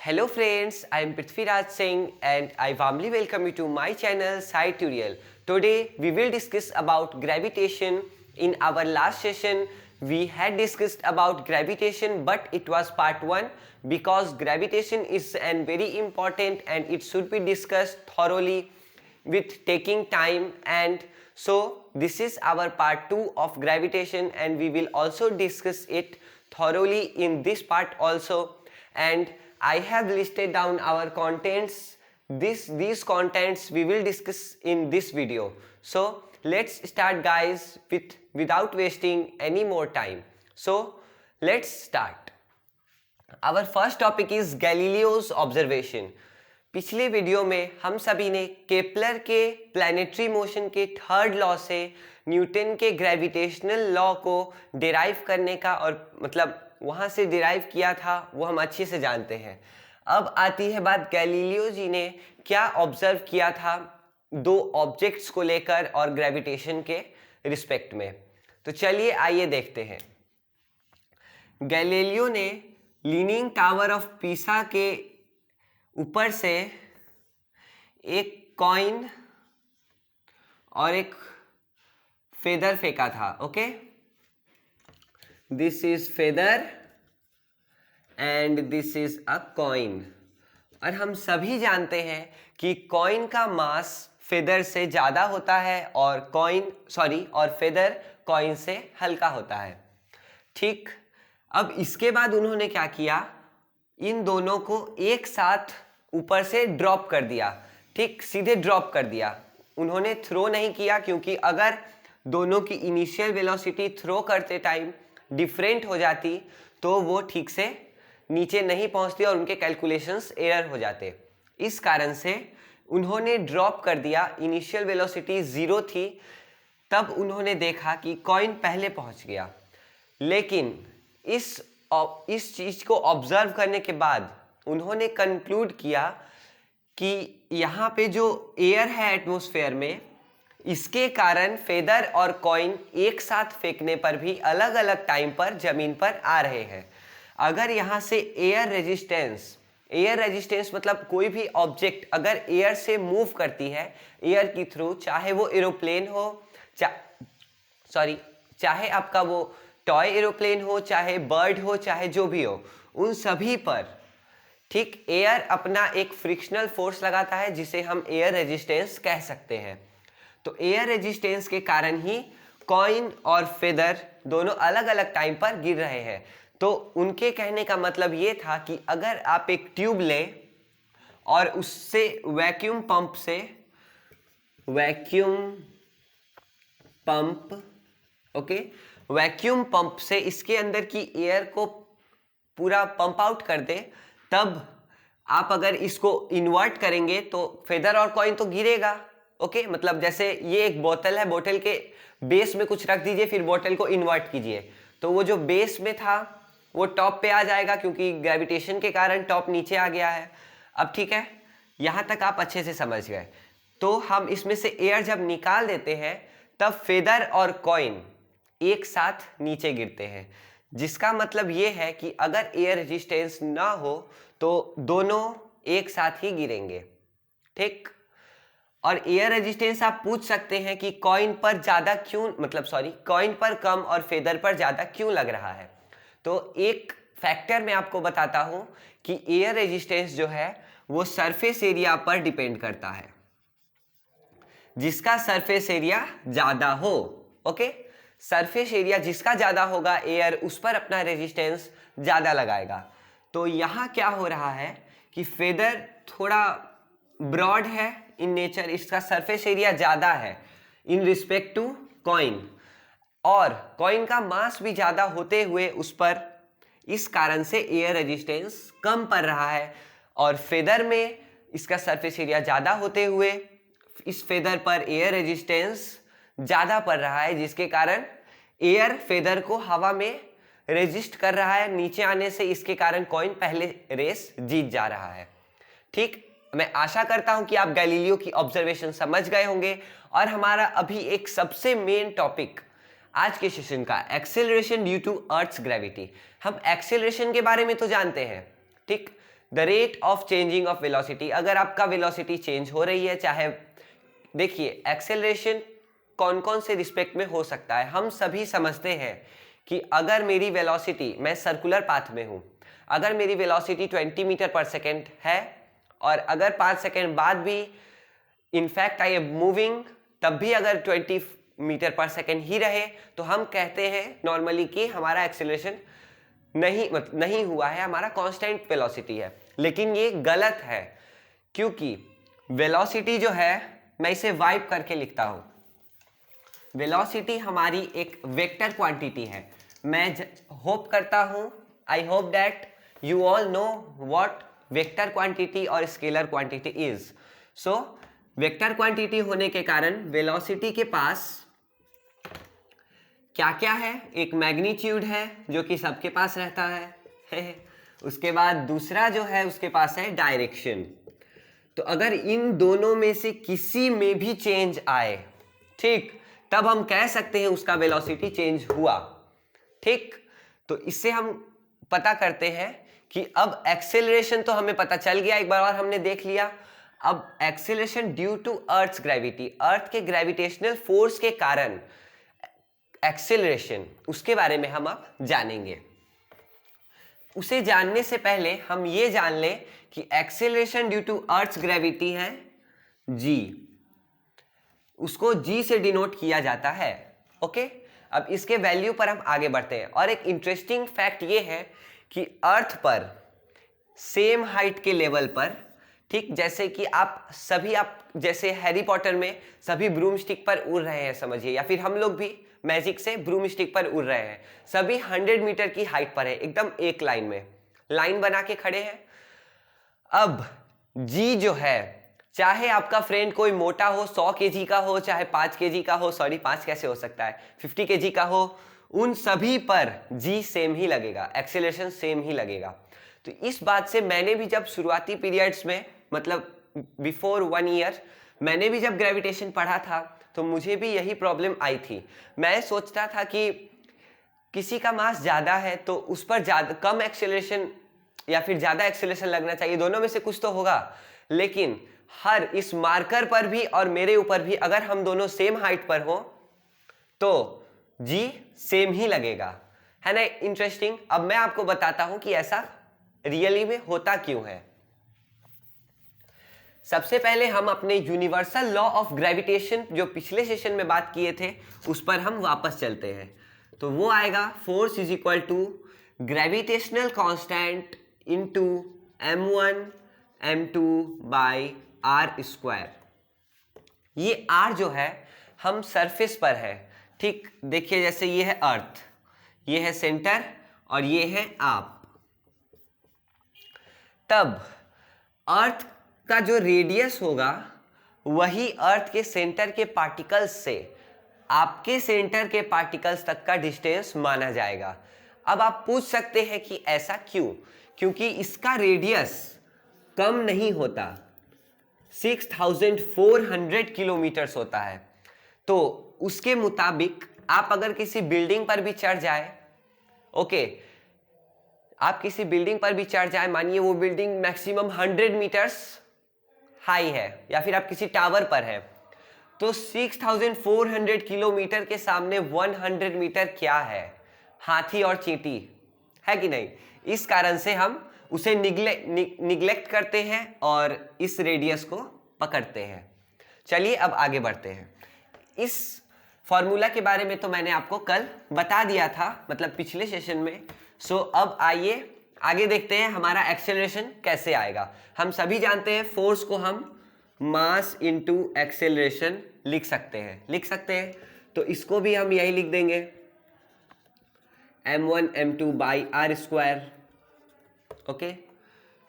Hello friends, I am Prithviraj Singh and I warmly welcome you to my channel Sci Tutorial. Today we will discuss about gravitation. In our last session we had discussed about gravitation, but it was part 1 because gravitation is an very important and it should be discussed thoroughly with taking time, and so this is our part 2 of gravitation and we will also discuss it thoroughly in this part also. And I have listed down our contents. These contents we will discuss in this video. So let's start guys without wasting any more time. So let's start. Our first topic is Galileo's observation. पिछले video में हम सभी ने Kepler के planetary motion के third law से Newton के gravitational law को डिराइव करने का और मतलब वहाँ से डिराइव किया था वो हम अच्छे से जानते हैं। अब आती है बात गैलीलियो जी ने क्या ऑब्जर्व किया था दो ऑब्जेक्ट्स को लेकर और ग्रेविटेशन के रिस्पेक्ट में। तो चलिए आइए देखते हैं। गैलीलियो ने लीनिंग टावर ऑफ पीसा के ऊपर से एक कॉइन और एक फेदर फेंका था। Okay, this is feather and this is a coin. और हम सभी जानते हैं कि कॉइन का मास फेदर से ज़्यादा होता है और फेदर कॉइन से हल्का होता है। ठीक, अब इसके बाद उन्होंने क्या किया, इन दोनों को एक साथ ऊपर से ड्रॉप कर दिया। ठीक, सीधे ड्रॉप कर दिया। उन्होंने थ्रो नहीं किया क्योंकि अगर दोनों की इनिशियल वेलोसिटी थ्रो करते टाइम डिफरेंट हो जाती तो वो ठीक से नीचे नहीं पहुंचती और उनके कैलकुलेशंस एरर हो जाते। इस कारण से उन्होंने ड्रॉप कर दिया। इनिशियल वेलोसिटी 0 थी, तब उन्होंने देखा कि कॉइन पहले पहुंच गया। लेकिन इस चीज को ऑब्जर्व करने के बाद उन्होंने कंक्लूड किया कि यहाँ पे जो एयर है एटमॉस्फेयर में, इसके कारण फेदर और कॉइन एक साथ फेंकने पर भी अलग अलग टाइम पर जमीन पर आ रहे हैं। अगर यहाँ से एयर रेजिस्टेंस मतलब कोई भी ऑब्जेक्ट अगर एयर से मूव करती है एयर की थ्रू, चाहे वो एरोप्लेन हो चाहे आपका वो टॉय एरोप्लेन हो, चाहे बर्ड हो, चाहे जो भी हो, उन सभी पर ठीक एयर अपना एक फ्रिक्शनल फोर्स लगाता है जिसे हम एयर रेजिस्टेंस कह सकते हैं। तो एयर रेजिस्टेंस के कारण ही कॉइन और फेदर दोनों अलग अलग टाइम पर गिर रहे हैं। तो उनके कहने का मतलब ये था कि अगर आप एक ट्यूब लें और उससे वैक्यूम पंप से इसके अंदर की एयर को पूरा पंप आउट कर दे, तब आप अगर इसको इन्वर्ट करेंगे तो फेदर और कॉइन तो गिरेगा। ओके, मतलब जैसे ये एक बोतल है, बोतल के बेस में कुछ रख दीजिए, फिर बोतल को इन्वर्ट कीजिए तो वो जो बेस में था वो टॉप पे आ जाएगा क्योंकि ग्रेविटेशन के कारण टॉप नीचे आ गया है। अब ठीक है, यहाँ तक आप अच्छे से समझ गए। तो हम इसमें से एयर जब निकाल देते हैं तब फेदर और कॉइन एक साथ नीचे गिरते हैं, जिसका मतलब ये है कि अगर एयर रेजिस्टेंस ना हो तो दोनों एक साथ ही गिरेंगे। ठीक, और एयर रेजिस्टेंस आप पूछ सकते हैं कि कॉइन पर ज़्यादा क्यों, कॉइन पर कम और फेदर पर ज़्यादा क्यों लग रहा है। तो एक फैक्टर मैं आपको बताता हूं कि एयर रेजिस्टेंस जो है वो सरफेस एरिया पर डिपेंड करता है। जिसका सरफेस एरिया ज़्यादा हो, ओके, सरफेस एरिया जिसका ज़्यादा होगा एयर उस पर अपना रेजिस्टेंस ज़्यादा लगाएगा। तो यहाँ क्या हो रहा है कि फेदर थोड़ा ब्रॉड है इन नेचर, इसका सरफेस एरिया ज़्यादा है इन रिस्पेक्ट टू कॉइन, और कॉइन का मास भी ज़्यादा होते हुए उस पर इस कारण से एयर रेजिस्टेंस कम पड़ रहा है। और फेदर में इसका सरफेस एरिया ज़्यादा होते हुए इस फेदर पर एयर रेजिस्टेंस ज़्यादा पड़ रहा है, जिसके कारण एयर फेदर को हवा में रेजिस्ट कर रहा है नीचे आने से। इसके कारण कॉइन पहले रेस जीत जा रहा है। ठीक, मैं आशा करता हूं कि आप गैलीलियो की ऑब्जर्वेशन समझ गए होंगे। और हमारा अभी एक सबसे मेन टॉपिक आज के सेशन का acceleration due to earth's gravity. हम एक्सेलरेशन के बारे में तो जानते हैं, ठीक, the rate of changing of velocity, अगर आपका वेलोसिटी चेंज हो रही है, चाहे देखिए एक्सेलरेशन कौन कौन से रिस्पेक्ट में हो सकता है। हम सभी समझते हैं कि अगर मेरी वेलोसिटी, मैं सर्कुलर पाथ में हूँ, अगर मेरी वेलोसिटी 20 मीटर पर सेकेंड है और अगर 5 सेकेंड बाद भी इनफैक्ट आई एम मूविंग, तब भी अगर 20 मीटर पर सेकेंड ही रहे, तो हम कहते हैं नॉर्मली कि हमारा एक्सेलरेशन नहीं हुआ है, हमारा कांस्टेंट वेलोसिटी है। लेकिन ये गलत है, क्योंकि वेलोसिटी जो है, मैं इसे वाइप करके लिखता हूं, वेलोसिटी हमारी एक वेक्टर क्वांटिटी है। मैं होप करता हूं, I hope that you all know what vector quantity और scalar quantity is. So vector quantity होने के कारण वेलोसिटी के पास क्या क्या है, एक मैग्नीट्यूड है जो कि सबके पास रहता है उसके बाद दूसरा जो है उसके पास है डायरेक्शन। तो अगर इन दोनों में से किसी में भी चेंज आए, ठीक, तब हम कह सकते हैं उसका वेलोसिटी चेंज हुआ। ठीक, तो इससे हम पता करते हैं कि अब एक्सेलरेशन तो हमें पता चल गया, एक बार और हमने देख लिया। अब acceleration due to earth's gravity, earth के ग्रेविटेशनल फोर्स के कारण एक्सेलरेशन, उसके बारे में हम अब जानेंगे। उसे जानने से पहले हम ये जान लें कि acceleration due to earth's gravity है g, उसको g से डिनोट किया जाता है। ओके, अब इसके वैल्यू पर हम आगे बढ़ते हैं। और एक इंटरेस्टिंग फैक्ट ये है कि अर्थ पर सेम हाइट के लेवल पर, ठीक, जैसे कि आप जैसे हैरी पॉटर में सभी ब्रूम स्टिक पर उड़ रहे हैं समझिए, या फिर हम लोग भी मैजिक से ब्रूम स्टिक पर उड़ रहे हैं, सभी 100 मीटर की हाइट पर है, एकदम एक लाइन में लाइन बना के खड़े हैं। अब जी जो है, चाहे आपका फ्रेंड कोई मोटा हो, 100 केजी का हो, चाहे 5 केजी का हो, सॉरी 5 कैसे हो सकता है, 50 केजी का हो, उन सभी पर जी सेम ही लगेगा, एक्सेलरेशन सेम ही लगेगा। तो इस बात से मैंने भी जब शुरुआती पीरियड्स में, मतलब बिफोर 1 ईयर, मैंने भी जब ग्रेविटेशन पढ़ा था तो मुझे भी यही प्रॉब्लम आई थी। मैं सोचता था कि किसी का मास ज़्यादा है तो उस पर ज़्यादा कम एक्सेलरेशन या फिर ज़्यादा एक्सेलरेशन लगना चाहिए, दोनों में से कुछ तो होगा। लेकिन हर इस मार्कर पर भी और मेरे ऊपर भी अगर हम दोनों सेम हाइट पर हो तो जी सेम ही लगेगा, है ना। इंटरेस्टिंग। अब मैं आपको बताता हूं कि ऐसा रियली में होता क्यों है। सबसे पहले हम अपने यूनिवर्सल लॉ ऑफ ग्रेविटेशन जो पिछले सेशन में बात किए थे उस पर हम वापस चलते हैं। तो वो आएगा force is equal to gravitational constant into m1 m2 by r square. ये r जो है हम सरफेस पर है, ठीक, देखिए जैसे ये है अर्थ, ये है सेंटर और ये है आप। तब अर्थ का जो रेडियस होगा वही अर्थ के सेंटर के पार्टिकल्स से आपके सेंटर के पार्टिकल्स तक का डिस्टेंस माना जाएगा। अब आप पूछ सकते हैं कि ऐसा क्यों? क्योंकि इसका रेडियस कम नहीं होता, 6400 किलोमीटर्स होता है। तो उसके मुताबिक आप अगर किसी बिल्डिंग पर भी चढ़ जाए, ओके, आप किसी बिल्डिंग पर भी चढ़ जाए, मानिए वो बिल्डिंग मैक्सिमम 100 मीटर्स हाई है या फिर आप किसी टावर पर है, तो 6400 किलोमीटर के सामने 100 मीटर क्या है? हाथी और चींटी, है कि नहीं? इस कारण से हम उसे निग्लेक्ट करते हैं और इस रेडियस को पकड़ते हैं। चलिए अब आगे बढ़ते हैं। इस फॉर्मूला के बारे में तो मैंने आपको कल बता दिया था, मतलब पिछले सेशन में। सो अब आइए आगे देखते हैं हमारा एक्सेलरेशन कैसे आएगा। हम सभी जानते हैं फोर्स को हम मास इनटू एक्सेलरेशन लिख सकते हैं, तो इसको भी हम यही लिख देंगे m1 m2 by r square. Okay,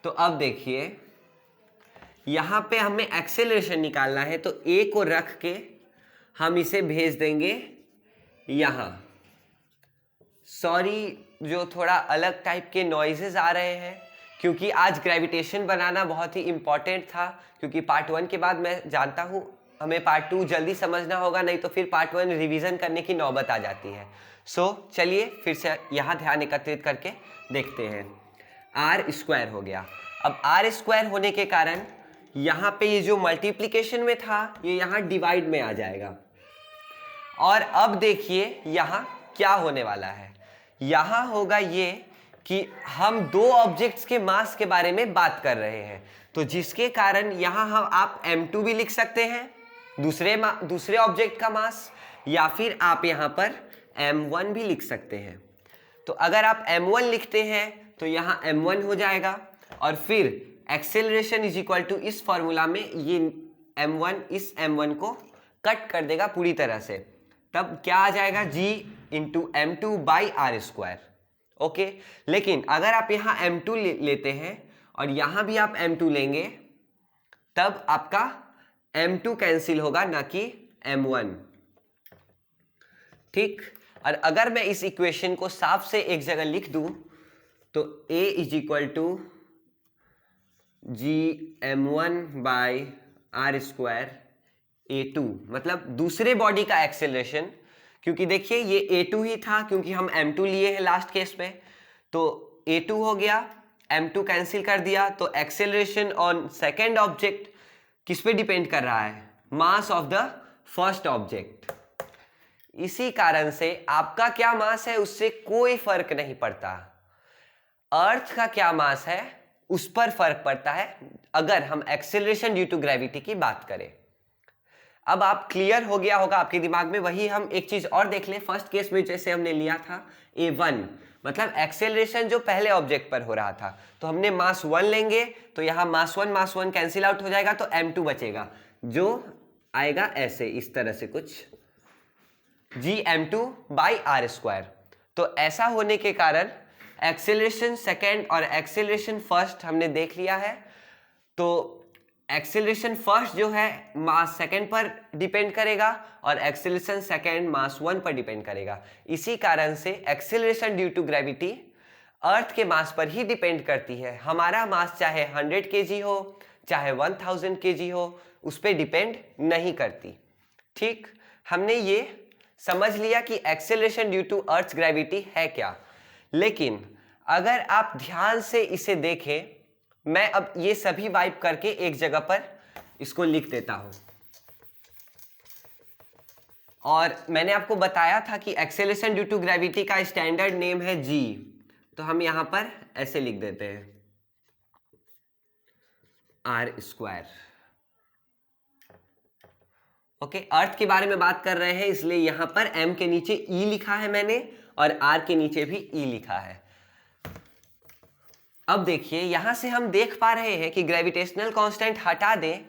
तो अब देखिए यहां पे हमें एक्सेलरेशन निकालना है, तो a को रख के हम इसे भेज देंगे यहां। सॉरी जो थोड़ा अलग टाइप के नॉइजेस आ रहे हैं, क्योंकि आज ग्रेविटेशन बनाना बहुत ही इंपॉर्टेंट था, क्योंकि पार्ट 1 के बाद मैं जानता हूं हमें पार्ट 2 जल्दी समझना होगा, नहीं तो फिर पार्ट 1 रिवीजन करने की नौबत आ जाती है। सो चलिए फिर से यहाँ ध्यान एकत्रित करके देखते हैं। r स्क्वायर हो गया। अब आर स्क्वायर होने के कारण यहाँ पे ये जो मल्टीप्लिकेशन में था ये यहाँ डिवाइड में आ जाएगा। और अब देखिए यहाँ क्या होने वाला है, यहाँ होगा ये कि हम दो ऑब्जेक्ट्स के मास के बारे में बात कर रहे हैं, तो जिसके कारण यहाँ हम आप m2 भी लिख सकते हैं, दूसरे ऑब्जेक्ट का मास, या फिर आप यहाँ पर m1 भी लिख सकते हैं। तो अगर आप m1 लिखते हैं तो यहाँ m1 हो जाएगा, और फिर एक्सेलरेशन इज इक्वल टू इस फॉर्मूला में ये m1 इस m1 को कट कर देगा पूरी तरह से, तब क्या आ जाएगा g into m2 by r square. Okay, लेकिन अगर आप यहाँ m2 लेते हैं और यहाँ भी आप m2 लेंगे तब आपका m2 कैंसिल होगा, ना कि m1। ठीक, और अगर मैं इस इक्वेशन को साफ से एक जगह लिख दूं तो a is equal to g m1 by r square a2, मतलब दूसरे बॉडी का एक्सेलरेशन, क्योंकि देखिए ये a2 ही था क्योंकि हम m2 लिए हैं लास्ट केस में, तो a2 हो गया, m2 कैंसिल कर दिया, तो एक्सेलरेशन ऑन सेकेंड ऑब्जेक्ट किस पे डिपेंड कर रहा है, mass of the first object. इसी कारण से आपका क्या मास है उससे कोई फर्क नहीं पड़ता, अर्थ का क्या मास है उस पर फर्क पड़ता है अगर हम एक्सेलरेशन ड्यू टू ग्रेविटी की बात करें। अब आप क्लियर हो गया होगा आपके दिमाग में। वही हम एक चीज और देख लें, फर्स्ट केस में जैसे हमने लिया था a1, मतलब एक्सेलरेशन जो पहले ऑब्जेक्ट पर हो रहा था, तो हमने मास 1 लेंगे तो यहाँ मास 1 कैंसिल आउट हो जाएगा, तो m2 बचेगा जो आएगा ऐसे इस तरह से कुछ जी m2 बाई आर स्क्वायर। तो ऐसा होने के कारण एक्सेलरेशन सेकेंड और एक्सेलरेशन फर्स्ट हमने देख लिया है, तो एक्सेलरेशन फर्स्ट जो है मास सेकेंड पर डिपेंड करेगा और एक्सेलरेशन सेकेंड मास 1 पर डिपेंड करेगा। इसी कारण से acceleration due to gravity earth के मास पर ही डिपेंड करती है। हमारा मास चाहे 100 kg हो चाहे 1000 kg हो, उस पर डिपेंड नहीं करती। ठीक, हमने ये समझ लिया कि acceleration due to earth gravity है क्या। लेकिन अगर आप ध्यान से इसे देखें, मैं अब ये सभी वाइप करके एक जगह पर इसको लिख देता हूं, और मैंने आपको बताया था कि एक्सेलरेशन ड्यू टू ग्रेविटी का स्टैंडर्ड नेम है g, तो हम यहां पर ऐसे लिख देते हैं आर स्क्वायर। ओके, अर्थ के बारे में बात कर रहे हैं इसलिए यहां पर m के नीचे e लिखा है मैंने और r के नीचे भी e लिखा है। अब देखिए यहां से हम देख पा रहे हैं कि ग्रेविटेशनल कांस्टेंट हटा दें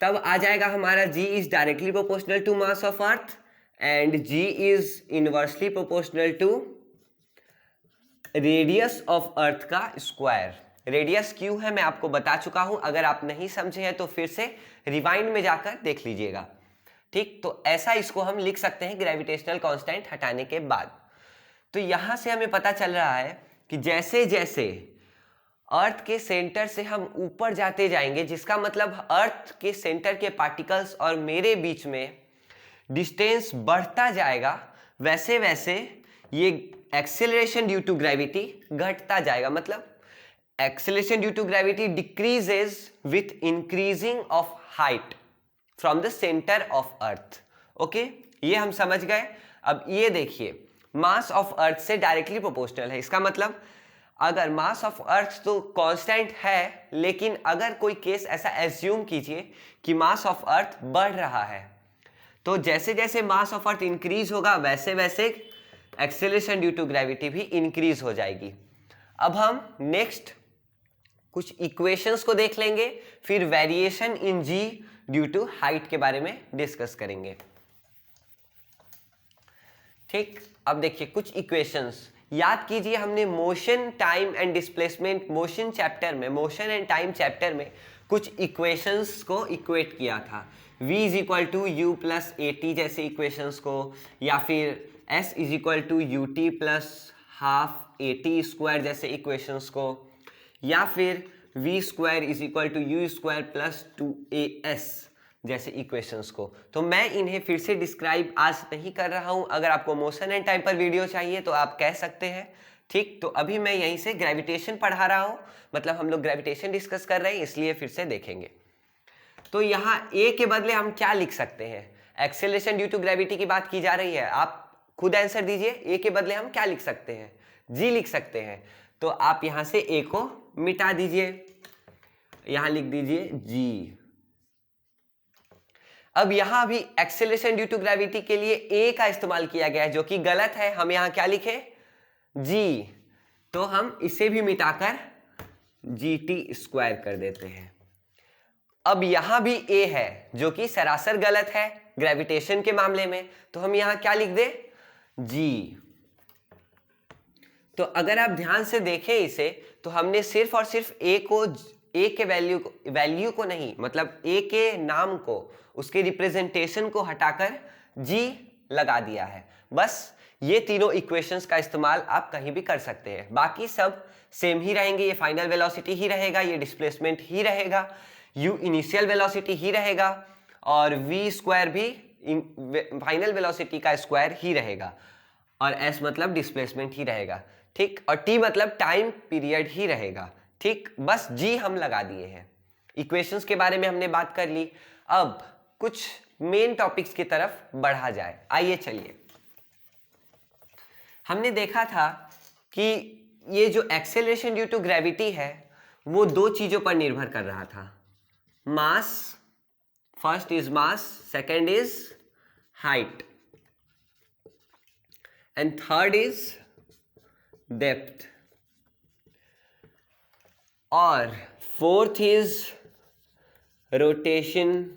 तब आ जाएगा हमारा g is directly proportional to mass of earth and g is inversely proportional to radius of earth का स्क्वायर। रेडियस क्यों है मैं आपको बता चुका हूं, अगर आप नहीं समझे हैं तो फिर से रिवाइंड में जाकर देख लीजिएगा। ठीक, तो ऐसा इसको हम लिख सकते हैं ग्रेविटेशनल कांस्टेंट हटाने के बाद। तो यहां से हमें पता चल रहा है कि जैसे जैसे अर्थ के सेंटर से हम ऊपर जाते जाएंगे, जिसका मतलब अर्थ के सेंटर के पार्टिकल्स और मेरे बीच में डिस्टेंस बढ़ता जाएगा, वैसे वैसे ये एक्सेलरेशन ड्यू टू ग्रेविटी घटता जाएगा। मतलब acceleration due to gravity decreases with increasing of height from the centre of earth. Okay, ये हम समझ गए। अब ये देखिए, मास ऑफ अर्थ से डायरेक्टली प्रोपोर्शनल है, इसका मतलब अगर मास ऑफ अर्थ तो कांस्टेंट है, लेकिन अगर कोई केस ऐसा एज्यूम कीजिए कि मास ऑफ अर्थ बढ़ रहा है, तो जैसे जैसे मास ऑफ अर्थ इंक्रीज होगा वैसे वैसे एक्सेलरेशन ड्यू टू ग्रेविटी भी इंक्रीज हो जाएगी। अब हम नेक्स्ट कुछ इक्वेशंस को देख लेंगे, फिर variation in g due to height के बारे में डिस्कस करेंगे। ठीक, अब देखिए कुछ इक्वेशंस याद कीजिए, हमने motion time and displacement motion chapter में, मोशन एंड टाइम चैप्टर में कुछ इक्वेशंस को इक्वेट किया था। v is equal to u plus a t जैसे इक्वेशंस को, या फिर s is equal to u t plus half a t square जैसे इक्वेशंस को, या फिर v square is equal to u square plus 2as जैसे इक्वेशंस को। तो मैं इन्हें फिर से डिस्क्राइब आज नहीं कर रहा हूं। अगर आपको मोशन एंड टाइम पर वीडियो चाहिए तो आप कह सकते हैं, ठीक, तो अभी मैं यहीं से ग्रेविटेशन पढ़ा रहा हूं, मतलब हम लोग ग्रेविटेशन डिस्कस कर रहे हैं, इसलिए फिर से देखेंगे। तो यहाँ a के बदले हम क्या लिख सकते हैं? एक्सेलरेशन ड्यू टू ग्रेविटी की बात की जा रही है, आप खुद आंसर दीजिए। a के बदले हम क्या लिख सकते हैं? g लिख सकते हैं। तो आप यहां से a को मिटा दीजिए, यहां लिख दीजिए g। अब यहां भी एक्सेलरेशन ड्यू टू ग्रेविटी के लिए a का इस्तेमाल किया गया है, जो कि गलत है। हम यहां क्या लिखे? g। तो हम इसे भी मिटाकर gt² कर देते हैं। अब यहां भी a है, जो कि सरासर गलत है ग्रेविटेशन के मामले में, तो हम यहां क्या लिख दे? g। तो अगर आप ध्यान से देखें इसे, तो हमने सिर्फ और सिर्फ a के वैल्यू को नहीं, मतलब a के नाम को, उसके रिप्रेजेंटेशन को हटाकर g लगा दिया है। बस ये तीनों इक्वेशंस का इस्तेमाल आप कहीं भी कर सकते हैं, बाकी सब सेम ही रहेंगे। ये फाइनल वेलोसिटी ही रहेगा, ये डिस्प्लेसमेंट ही रहेगा, u इनिशियल वेलोसिटी ही रहेगा, और v² भी फाइनल वेलोसिटी का स्क्वायर ही रहेगा, और s मतलब डिस्प्लेसमेंट ही रहेगा। ठीक, और t मतलब टाइम पीरियड ही रहेगा। ठीक, बस g हम लगा दिए हैं। इक्वेशंस के बारे में हमने बात कर ली, अब कुछ मेन टॉपिक्स की तरफ बढ़ा जाए। आइए चलिए, हमने देखा था कि ये जो एक्सेलरेशन ड्यू टू ग्रेविटी है वो दो चीजों पर निर्भर कर रहा था। Mass, first is mass, second is height, and third is depth, और fourth is rotation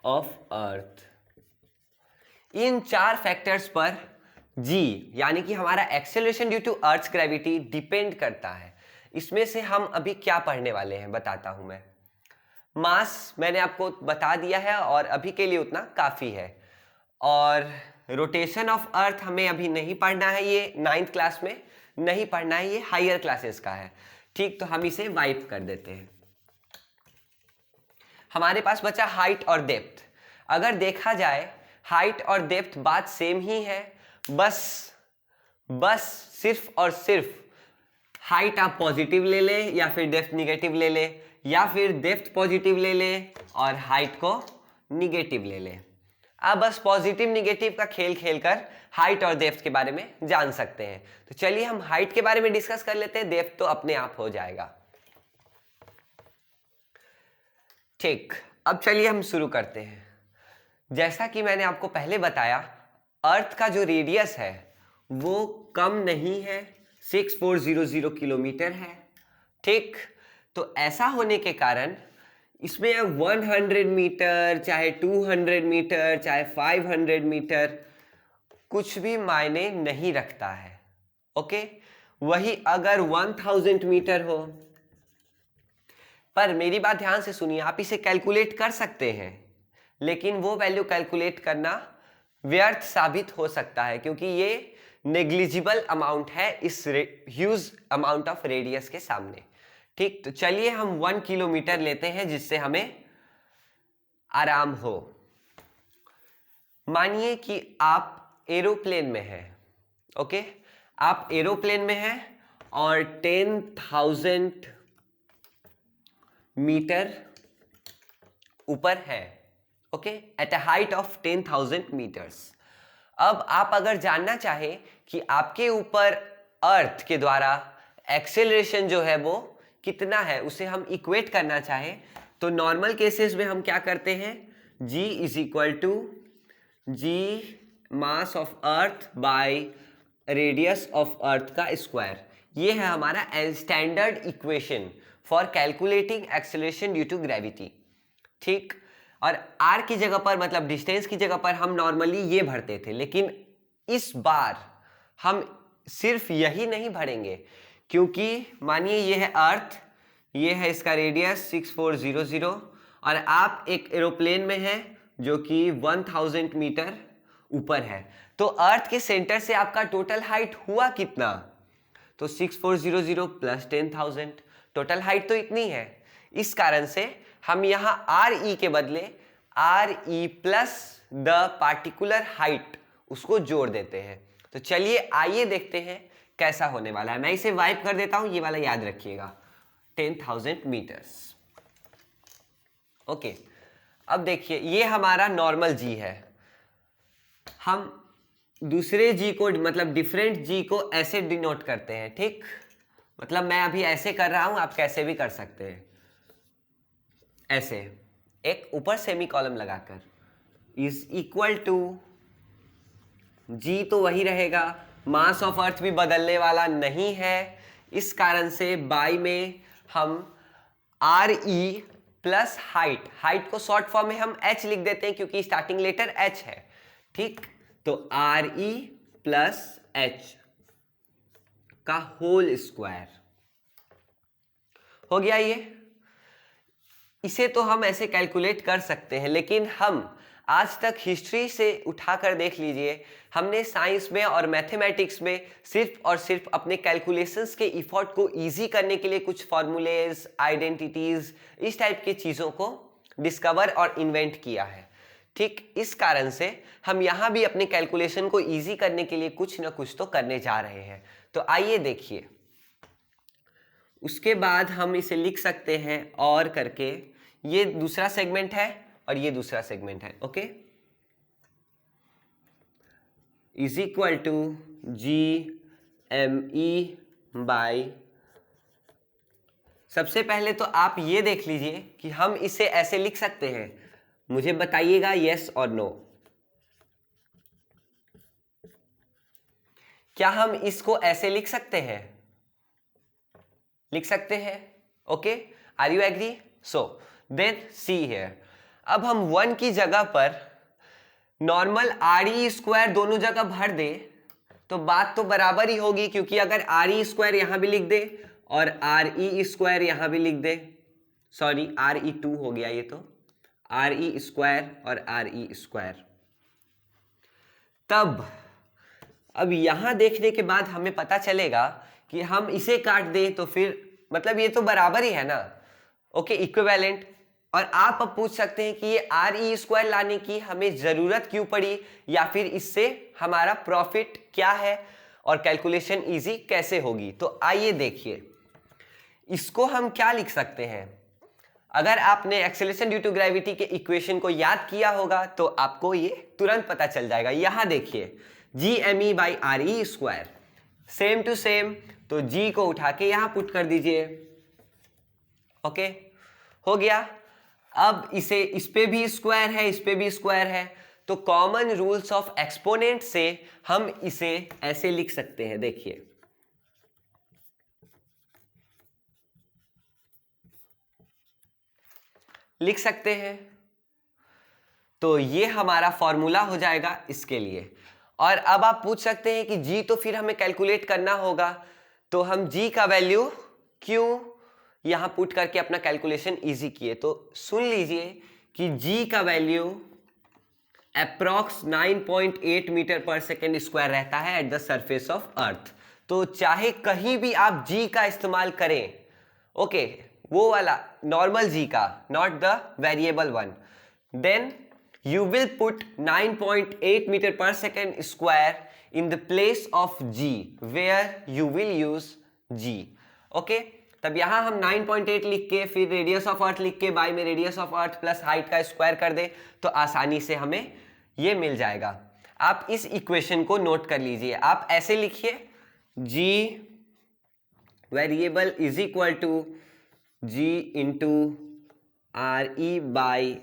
of earth. इन चार फैक्टर्स पर g यानी कि हमारा acceleration due to earth gravity depend करता है। इसमें से हम अभी क्या पढ़ने वाले हैं बताता हूं मैं। मास मैंने आपको बता दिया है और अभी के लिए उतना काफी है, और रोटेशन ऑफ अर्थ हमें अभी नहीं पढ़ना है, ये 9th क्लास में नहीं पढ़ना है, ये हायर क्लासेस का है। ठीक, तो हम इसे वाइप कर देते हैं। हमारे पास बचा हाइट और डेप्थ। अगर देखा जाए हाइट और डेप्थ बात सेम ही है, बस सिर्फ और सिर्फ हाइट आप पॉजिटिव ले लें या फिर डेप्थ निगेटिव ले लें, या फिर डेप्थ पॉजिटिव ले लें और हाइट को निगेटिव ले लें। आप बस पॉजिटिव निगेटिव का खेल खेलकर हाइट और डेप्थ के बारे में जान सकते हैं। तो चलिए हम हाइट के बारे में डिस्कस कर लेते हैं, डेप्थ तो अपने आप हो जाएगा। ठीक, अब चलिए हम शुरू करते हैं। जैसा कि मैंने आपको पहले बताया, अर्थ का जो रेडियस है वो कम नहीं है, 6400 किलोमीटर है। ठीक, तो ऐसा होने के कारण इसमें 100 मीटर, चाहे 200 मीटर, चाहे 500 मीटर, कुछ भी मायने नहीं रखता है। ओके, वही अगर 1000 मीटर हो, पर मेरी बात ध्यान से सुनिए, आप इसे कैलकुलेट कर सकते हैं, लेकिन वो वैल्यू कैलकुलेट करना व्यर्थ साबित हो सकता है, क्योंकि ये नेग्लिजिबल अमाउंट है इस ह्यूज अमाउंट ऑफ रेडियस के सामने। ठीक, तो चलिए हम 1 किलोमीटर लेते हैं जिससे हमें आराम हो। मानिए कि आप एरोप्लेन में हैं। ओके, आप एरोप्लेन में हैं और 10,000 मीटर ऊपर है। Okay, at a height of 10,000 metres. अब आप अगर जानना चाहें कि आपके ऊपर अर्थ के द्वारा एक्सेलरेशन जो है वो कितना है, उसे हम इक्वेट करना चाहें, तो नॉर्मल केसेस में हम क्या करते हैं, g is equal to g mass of earth by radius of earth का स्क्वायर। ये है हमारा standard equation for calculating acceleration due to gravity. ठीक, और r की जगह पर, मतलब डिस्टेंस की जगह पर हम नॉर्मली ये भरते थे, लेकिन इस बार हम सिर्फ यही नहीं भरेंगे, क्योंकि मानिए ये है अर्थ, ये है इसका रेडियस 6400, और आप एक एरोप्लेन में हैं जो कि 1000 मीटर ऊपर है। तो अर्थ के सेंटर से आपका टोटल हाइट हुआ कितना, तो 6400 प्लस 10,000, टोटल हाइट तो इतनी है। इस कारण से हम यहाँ आर ई के बदले are e plus the particular height उसको जोड़ देते हैं। तो चलिए आइए देखते हैं कैसा होने वाला है। मैं इसे वाइप कर देता हूं, ये वाला याद रखिएगा, 10,000 मीटर्स। ओके, अब देखिए ये हमारा नॉर्मल जी है। हम दूसरे जी को मतलब डिफरेंट जी को ऐसे डिनोट करते हैं, ठीक। मतलब मैं अभी ऐसे कर रहा हूं, आप कैसे भी कर सकते हैं, ऐसे एक ऊपर सेमी कॉलम लगाकर, इज इक्वल टू जी तो वही रहेगा, मास ऑफ अर्थ भी बदलने वाला नहीं है, इस कारण से बाई में हम are e plus height, height को शॉर्ट फॉर्म में हम एच लिख देते हैं क्योंकि स्टार्टिंग लेटर एच है, ठीक। तो आर ई प्लस एच का होल स्क्वायर हो गया। ये इसे तो हम ऐसे कैलकुलेट कर सकते हैं, लेकिन हम आज तक हिस्ट्री से उठाकर देख लीजिए, हमने साइंस में और मैथमेटिक्स में सिर्फ और सिर्फ अपने कैलकुलेशंस के इफोर्ट को इजी करने के लिए कुछ फॉर्मूलेज, आइडेंटिटीज, इस टाइप की चीज़ों को डिस्कवर और इन्वेंट किया है, ठीक। इस कारण से हम यहाँ भी अपने कैलकुलेशन को इजी करने के लिए कुछ ना कुछ तो करने जा रहे हैं। तो आइए देखिए, उसके बाद हम इसे लिख सकते हैं और करके, ये दूसरा सेगमेंट है और ये दूसरा सेगमेंट है, okay. Is equal to g M E by, सबसे पहले तो आप ये देख लीजिए कि हम इसे ऐसे लिख सकते हैं, मुझे बताइएगा यस और नो। क्या हम इसको ऐसे लिख सकते हैं? लिख सकते हैं, okay. R you agree? So then see here, अब हम 1 की जगह पर नॉर्मल आर ई स्क्वायर दोनों जगह भर दे तो बात तो बराबर ही होगी, क्योंकि अगर आर ई स्क्वायर यहां भी लिख दे और आर ई स्क्वायर यहां भी लिख दे, सॉरी आर ई 2 हो गया ये, तो आर ई स्क्वायर और आर ई स्क्वायर, तब अब यहां देखने के बाद हमें पता चलेगा कि हम इसे काट दें तो फिर मतलब ये तो बराबर ही है ना, ओके, इक्विवेलेंट। और आप अब पूछ सकते हैं कि ये आर ई स्क्वायर लाने की हमें जरूरत क्यों पड़ी, या फिर इससे हमारा प्रॉफिट क्या है और कैलकुलेशन इजी कैसे होगी। तो आइए देखिए, इसको हम क्या लिख सकते हैं। अगर आपने एक्सेलरेशन ड्यू टू ग्रेविटी के इक्वेशन को याद किया होगा तो आपको ये तुरंत पता चल जाएगा। यहां देखिए, G M E by are E square, same to same, तो जी को उठा के यहां पुट कर दीजिए, ओके, हो गया। अब इसे इस पे भी स्क्वायर है, इस पे भी स्क्वायर है, तो कॉमन रूल्स ऑफ एक्सपोनेंट से हम इसे ऐसे लिख सकते हैं, देखिए, लिख सकते हैं। तो ये हमारा फॉर्मूला हो जाएगा इसके लिए। और अब आप पूछ सकते हैं कि जी तो फिर हमें कैलकुलेट करना होगा, तो हम जी का वैल्यू क्यों यहां पुट करके अपना कैलकुलेशन इजी किए। तो सुन लीजिए कि जी का वैल्यू अप्रॉक्स 9.8 मीटर पर सेकेंड स्क्वायर रहता है at the surface of earth. तो चाहे कहीं भी आप जी का इस्तेमाल करें, ओके, वो वाला नॉर्मल जी का, not the variable one, then you will put 9.8 meter per second square in the place of g where you will use g, okay। तब यहां हम 9.8 लिख के फिर रेडियस ऑफ अर्थ लिख के बाई में radius of earth plus height का स्क्वायर कर दे तो आसानी से हमें ये मिल जाएगा। आप इस इक्वेशन को नोट कर लीजिए, आप ऐसे लिखिए, g variable is equal to g into r e by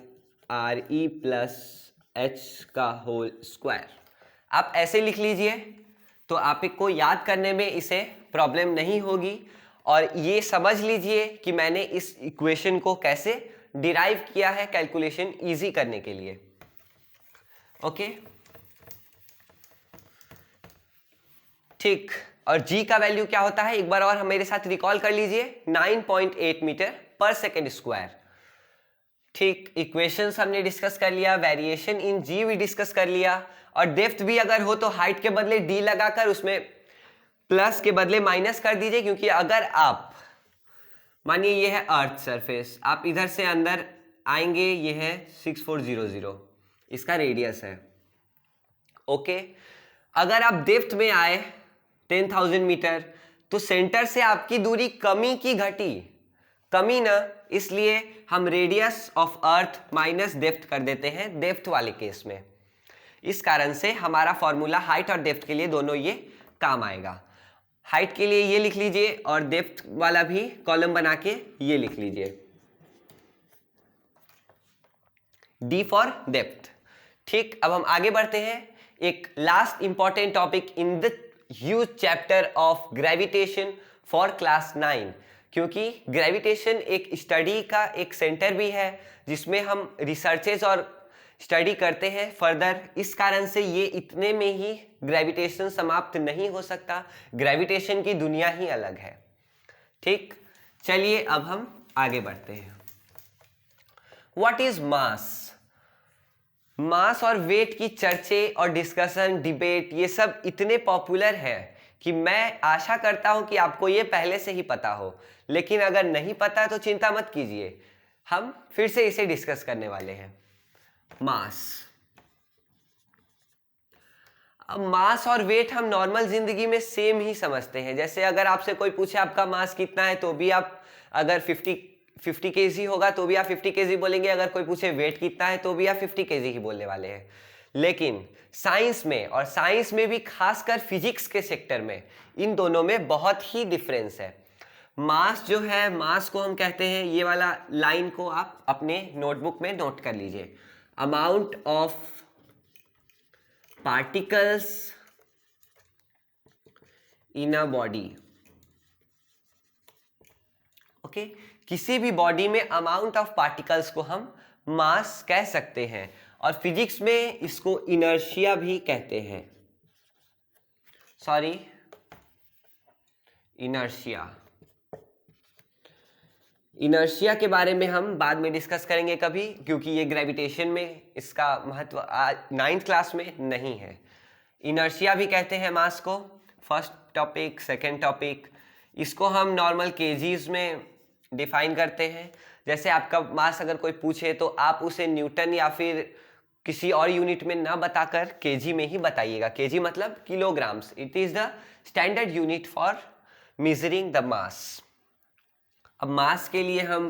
are e plus h का होल स्क्वायर। आप ऐसे लिख लीजिए तो आपको याद करने में इसे प्रॉब्लम नहीं होगी। और ये समझ लीजिए कि मैंने इस इक्वेशन को कैसे डिराइव किया है कैलकुलेशन इजी करने के लिए, ओके, ठीक। और जी का वैल्यू क्या होता है, एक बार और हम मेरे साथ रिकॉल कर लीजिए, 9.8 मीटर पर सेकेंड स्क्वायर, ठीक। इक्वेशंस हमने डिस्कस कर लिया, वेरिएशन इन जी भी डिस्कस कर लिया, और डेप्थ भी अगर हो तो हाइट के बदले डी लगाकर उसमें प्लस के बदले माइनस कर दीजिए, क्योंकि अगर आप मानिए ये है अर्थ सरफेस, आप इधर से अंदर आएंगे, ये है 6400, इसका रेडियस है, ओके, अगर आप डेप्थ में आए 10,000 मीटर तो सेंटर से आपकी दूरी कमी की घटी, कमी ना, इसलिए हम radius of earth minus depth कर देते हैं डेप्थ वाले केस में। इस कारण से हमारा फॉर्मूला हाइट और डेप्थ के लिए दोनों ये काम आएगा। हाइट के लिए ये लिख लीजिए और डेप्थ वाला भी कॉलम बना के ये लिख लीजिए, डी फॉर डेप्थ। ठीक, अब हम आगे बढ़ते हैं। एक last important topic in the huge chapter of gravitation for class 9, क्योंकि ग्रेविटेशन एक स्टडी का एक सेंटर भी है जिसमें हम रिसर्चेस और स्टडी करते हैं फर्दर। इस कारण से ये इतने में ही ग्रेविटेशन समाप्त नहीं हो सकता, ग्रेविटेशन की दुनिया ही अलग है। ठीक, चलिए अब हम आगे बढ़ते हैं। What is mass? मास और वेट की चर्चे और डिस्कशन, डिबेट, ये सब इतने पॉपुलर है कि मैं आशा करता हूं कि आपको ये पहले से ही पता हो, लेकिन अगर नहीं पता तो चिंता मत कीजिए, हम फिर से इसे डिस्कस करने वाले हैं। मास, अब मास और वेट हम नॉर्मल जिंदगी में सेम ही समझते हैं। जैसे अगर आपसे कोई पूछे आपका मास कितना है तो भी आप, अगर 50 केजी होगा तो भी आप 50 केजी बोलेंगे, अगर कोई पूछे वेट कितना है तो भी आप 50 केजी ही बोलने वाले हैं। लेकिन साइंस में, और साइंस में भी खासकर फिजिक्स के सेक्टर में, इन दोनों में बहुत ही डिफरेंस है। मास जो है, मास को हम कहते हैं, ये वाला लाइन को आप अपने नोटबुक में नोट कर लीजिए, amount of particles in a body. Okay, किसी भी बॉडी में अमाउंट ऑफ पार्टिकल्स को हम मास कह सकते हैं, और फिजिक्स में इसको इनर्शिया भी कहते हैं। Sorry, inertia. इनर्शिया के बारे में हम बाद में डिस्कस करेंगे कभी, क्योंकि ये ग्रेविटेशन में इसका महत्व 9th क्लास में नहीं है। इनर्शिया भी कहते हैं मास को, फर्स्ट टॉपिक, सेकंड टॉपिक। इसको हम नॉर्मल केजीज में डिफाइन करते हैं। जैसे आपका मास अगर कोई पूछे तो आप उसे न्यूटन या फिर किसी और यूनिट में ना बताकर केजी में ही बताइएगा। केजी मतलब kilograms, it is the standard unit for measuring the mass. अब मास के लिए हम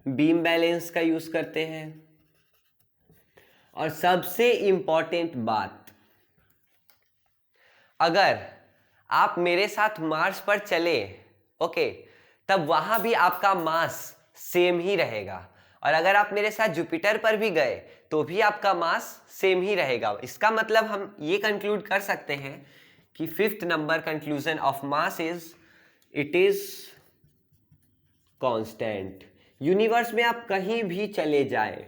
बीम बैलेंस का यूज करते हैं। और सबसे इंपॉर्टेंट बात, अगर आप मेरे साथ मार्स पर चले, ओके, तब वहां भी आपका मास सेम ही रहेगा, और अगर आप मेरे साथ जुपिटर पर भी गए तो भी आपका मास सेम ही रहेगा। इसका मतलब हम ये कंक्लूड कर सकते हैं कि 5th number conclusion of mass is, it is constant. Universe में आप कहीं भी चले जाए,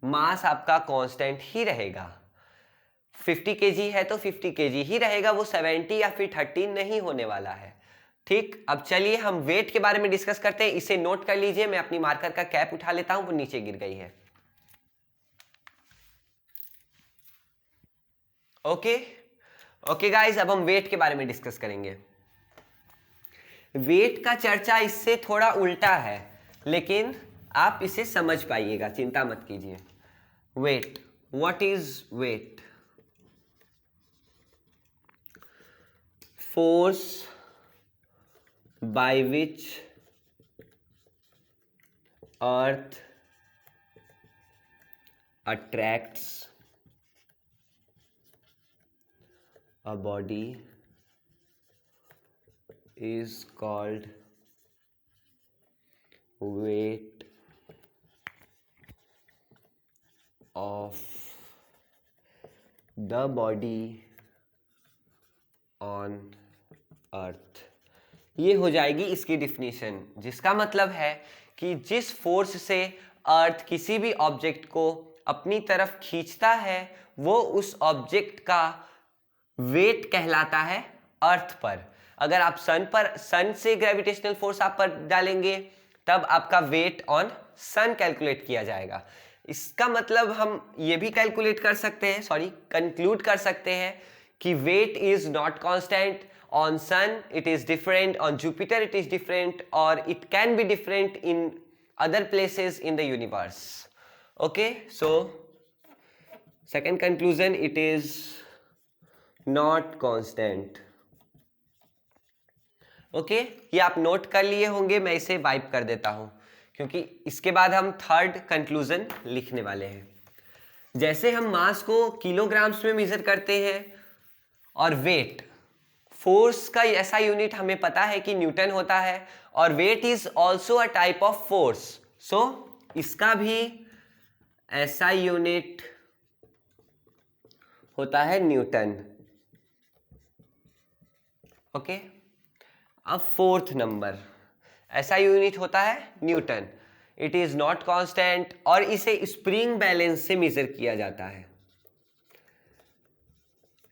मास आपका कांस्टेंट ही रहेगा। 50 केजी है तो 50 केजी ही रहेगा, वो 70 या फिर 13 नहीं होने वाला है। ठीक, अब चलिए हम वेट के बारे में डिस्कस करते हैं। इसे नोट कर लीजिए, मैं अपनी मार्कर का कैप उठा लेता हूं, वो नीचे गिर गई है। ओके ओके गाइस, अब हम वेट के बारे में डिस्कस करेंगे। वेट का चर्चा इससे थोड़ा उल्टा है, लेकिन आप इसे समझ पाइएगा, चिंता मत कीजिए। Weight, what is weight? Force by which earth attracts a body is called weight of the body on earth। ये हो जाएगी इसकी डिफिनीशन, जिसका मतलब है कि जिस फोर्स से अर्थ किसी भी ऑब्जेक्ट को अपनी तरफ खींचता है वो उस ऑब्जेक्ट का वेट कहलाता है अर्थ पर। अगर आप सन से ग्रेविटेशनल फोर्स आप पर डालेंगे तब आपका वेट ऑन सन कैलकुलेट किया जाएगा। इसका मतलब हम ये भी कैलकुलेट कर सकते हैं, कंक्लूड कर सकते हैं कि weight is not constant. On Sun it is different, on Jupiter it is different, or it can be different in other places in the universe. Okay, so second conclusion, it is not constant. Okay, ये आप note कर लिए होंगे, मैं इसे wipe कर देता हूं क्योंकि इसके बाद हम थर्ड कंक्लूजन लिखने वाले हैं। जैसे हम मास को किलोग्राम्स में मेजर करते हैं और वेट, फोर्स का ऐसा यूनिट हमें पता है कि न्यूटन होता है, और weight is also a type of force, so इसका भी ऐसा यूनिट होता है न्यूटन। ओके, अब फोर्थ नंबर, ऐसा यूनिट होता है newton. It is not constant और इसे स्प्रिंग बैलेंस से मेजर किया जाता है।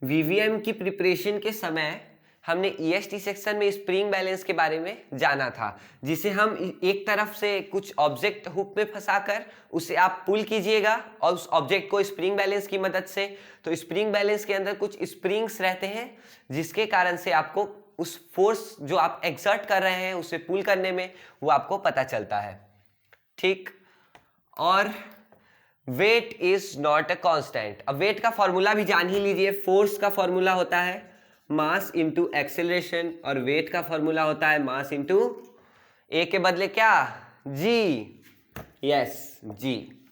वीवीएम की प्रिपरेशन के समय हमने ईएसटी सेक्शन में स्प्रिंग बैलेंस के बारे में जाना था, जिसे हम एक तरफ से कुछ ऑब्जेक्ट हुक में फंसाकर उसे आप पुल कीजिएगा और उस ऑब्जेक्ट को स्प्रिंग बैलेंस की मदद से, तो स्प्रिंग बैलेंस के अंदर कुछ स्प्रिंग्स रहते हैं जिसके कारण से आपको उस फोर्स जो आप एक्सर्ट कर रहे हैं उसे पुल करने में वो आपको पता चलता है। ठीक, और weight is not a constant. अब वेट का फॉर्मूला भी जान ही लीजिए। फोर्स का फॉर्मूला होता है मास इंटू एक्सेलरेशन और वेट का फॉर्मूला होता है मास इंटू ए के बदले क्या, g. Yes, g.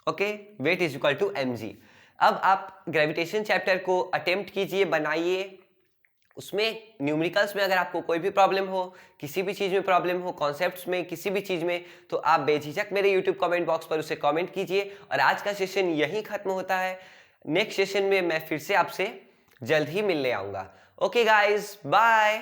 Okay, weight is equal to m g. अब आप ग्रेविटेशन चैप्टर को अटेम्प्ट कीजिए, बनाइए। उसमें न्यूमेरिकल्स में अगर आपको कोई भी प्रॉब्लम हो, किसी भी चीज़ में प्रॉब्लम हो, कॉन्सेप्ट्स में, किसी भी चीज़ में, तो आप बेझिझक मेरे यूट्यूब कमेंट बॉक्स पर उसे कमेंट कीजिए। और आज का सेशन यहीं खत्म होता है। नेक्स्ट सेशन में मैं फिर से आपसे जल्द ही मिलने आऊँगा। Okay guys, bye.